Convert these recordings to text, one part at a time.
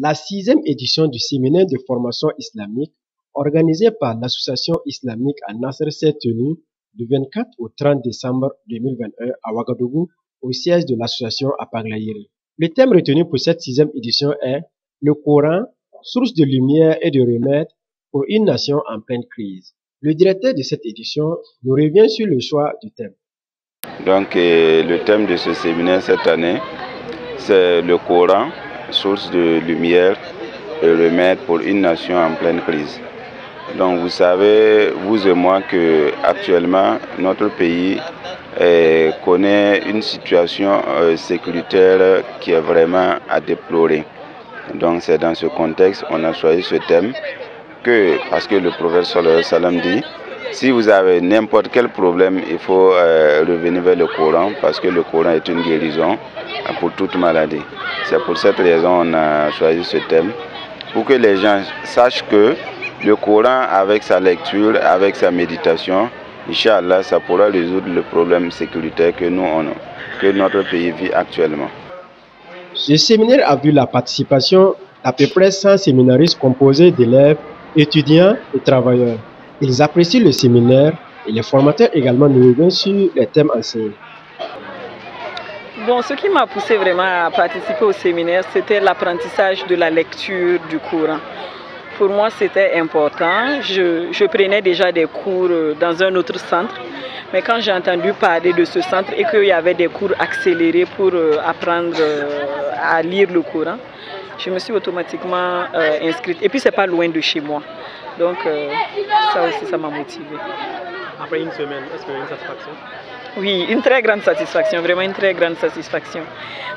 La 6e édition du séminaire de formation islamique organisé par l'Association islamique à Nasser s'est tenue du 24 au 30 décembre 2021 à Ouagadougou, au siège de l'association à Paglayiri. Le thème retenu pour cette 6e édition est le Coran, source de lumière et de remède pour une nation en pleine crise. Le directeur de cette édition nous revient sur le choix du thème. Donc, le thème de ce séminaire cette année, c'est le Coran, source de lumière et remède pour une nation en pleine crise. Donc, vous savez, vous et moi, que actuellement notre pays connaît une situation sécuritaire qui est vraiment à déplorer. Donc, c'est dans ce contexte qu'on a choisi ce thème, parce que le prophète sallallahu alayhi wa sallam dit: si vous avez n'importe quel problème, il faut revenir vers le Coran, parce que le Coran est une guérison pour toute maladie. C'est pour cette raison qu'on a choisi ce thème, pour que les gens sachent que le Coran, avec sa lecture, avec sa méditation, Inch'Allah, ça pourra résoudre le problème sécuritaire que notre pays vit actuellement. Ce séminaire a vu la participation d'à peu près 100 séminaristes composés d'élèves, étudiants et travailleurs. Ils apprécient le séminaire et les formateurs également nous reviennent sur les thèmes enseignés. Bon, ce qui m'a poussé vraiment à participer au séminaire, c'était l'apprentissage de la lecture du Coran. Pour moi, c'était important. Je prenais déjà des cours dans un autre centre, mais quand j'ai entendu parler de ce centre et qu'il y avait des cours accélérés pour apprendre à lire le Coran, je me suis automatiquement inscrite. Et puis, c'est pas loin de chez moi. Donc, ça aussi, ça m'a motivée. Après une semaine, est-ce que vous avez une satisfaction? Oui, une très grande satisfaction, vraiment une très grande satisfaction.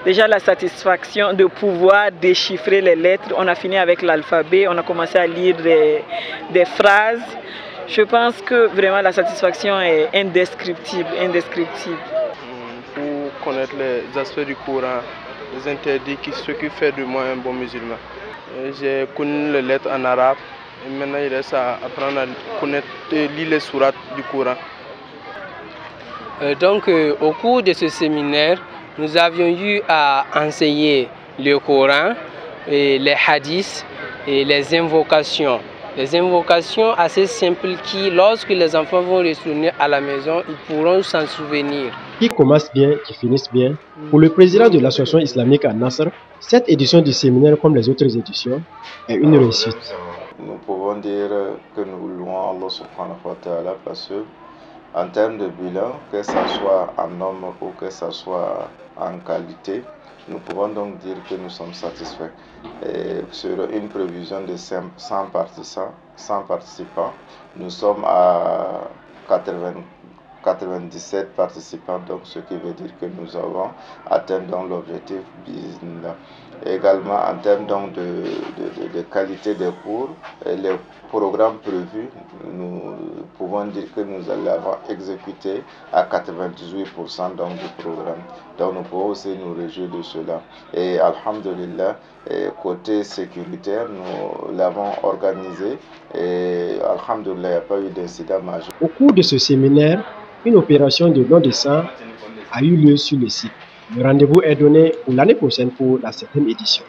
Déjà la satisfaction de pouvoir déchiffrer les lettres. On a fini avec l'alphabet, on a commencé à lire des phrases. Je pense que vraiment la satisfaction est indescriptible, indescriptible. Pour connaître les aspects du Coran, les interdits, ce qui fait de moi un bon musulman. J'ai connu les lettres en arabe et maintenant il reste à apprendre à connaître et lire les sourates du Coran. Donc, au cours de ce séminaire, nous avions eu à enseigner le Coran, et les hadiths et les invocations. Les invocations assez simples qui, lorsque les enfants vont retourner à la maison, ils pourront s'en souvenir. Qui commence bien, qui finissent bien. Pour le président de l'association islamique à Nasser, cette édition du séminaire, comme les autres éditions, est une réussite. Nous pouvons dire que nous louons Allah subhanahu wa ta'ala parce que, en termes de bilan, que ce soit en nombre ou que ce soit en qualité, nous pouvons donc dire que nous sommes satisfaits. Et sur une prévision de 100 participants, nous sommes à 97 participants, donc ce qui veut dire que nous avons atteint l'objectif. Également en termes donc de qualité des cours et les programmes prévus, nous pouvons dire que nous l'avons exécuté à 98% donc du programme. Donc nous pouvons aussi nous réjouir de cela. Et alhamdulillah, côté sécuritaire, nous l'avons organisé et alhamdulillah, il n'y a pas eu d'incident majeur. Au cours de ce séminaire, une opération de don de sang a eu lieu sur le site. Le rendez-vous est donné pour l'année prochaine pour la 7e édition.